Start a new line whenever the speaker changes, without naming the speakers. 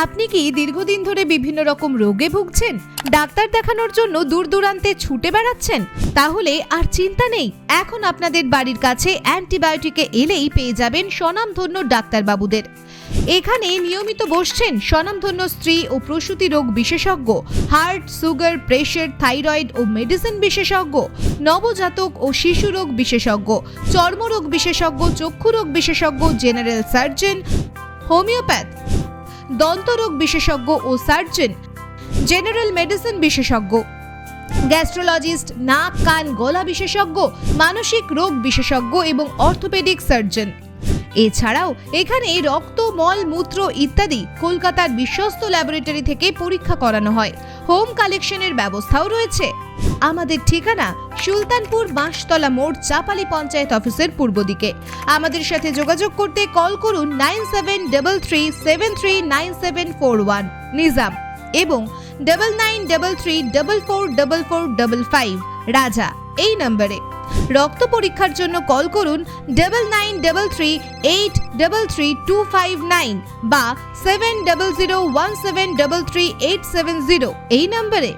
আপনি কি দীর্ঘদিন ধরে বিভিন্ন রকম রোগে ভুগছেন? ডাক্তার দেখানোর জন্য দূর দূরান্তে ছুটে বেড়াচ্ছেন? তাহলে আর চিন্তা নেই, এখন আপনাদের বাড়ির কাছে অ্যান্টিবায়োটিকে এলেই পেয়ে যাবেন স্বনামধন্য ডাক্তারবাবুদের। এখানে নিয়মিত বসছেন স্বনামধন্য স্ত্রী ও প্রসূতি রোগ বিশেষজ্ঞ, হার্ট, সুগার, প্রেশার, থাইরয়েড ও মেডিসিন বিশেষজ্ঞ, নবজাতক ও শিশু রোগ বিশেষজ্ঞ, চর্মরোগ বিশেষজ্ঞ, চক্ষু রোগ বিশেষজ্ঞ, জেনারেল সার্জন, হোমিওপ্যাথ, দন্তরোগ বিশেষজ্ঞ ও সার্জন, জেনারেল মেডিসিন বিশেষজ্ঞ, গ্যাস্ট্রোলজিস্ট, নাক কান গলা বিশেষজ্ঞ, মানসিক রোগ বিশেষজ্ঞ এবং অর্থোপেডিক সার্জন। এছাড়াও এখানে রক্ত, মল, মূত্র ইত্যাদি কলকাতার বিশ্বস্ত ল্যাবরেটরি থেকে পরীক্ষা করানো হয়। হোম কালেকশনের ব্যবস্থাও রয়েছে। আমাদের ঠিকানা সুলতানপুর বাঁশতলা মোড়, চাপালি পঞ্চায়েত অফিসের পূর্ব দিকে। আমাদের সাথে যোগাযোগ করতে কল করুন 9733739741 নিজাম এবং 9933444455 রাজা এই নম্বরে। রক্ত পরীক্ষার জন্য কল করুন 9933833259 বা 7001733870 এই নম্বরে।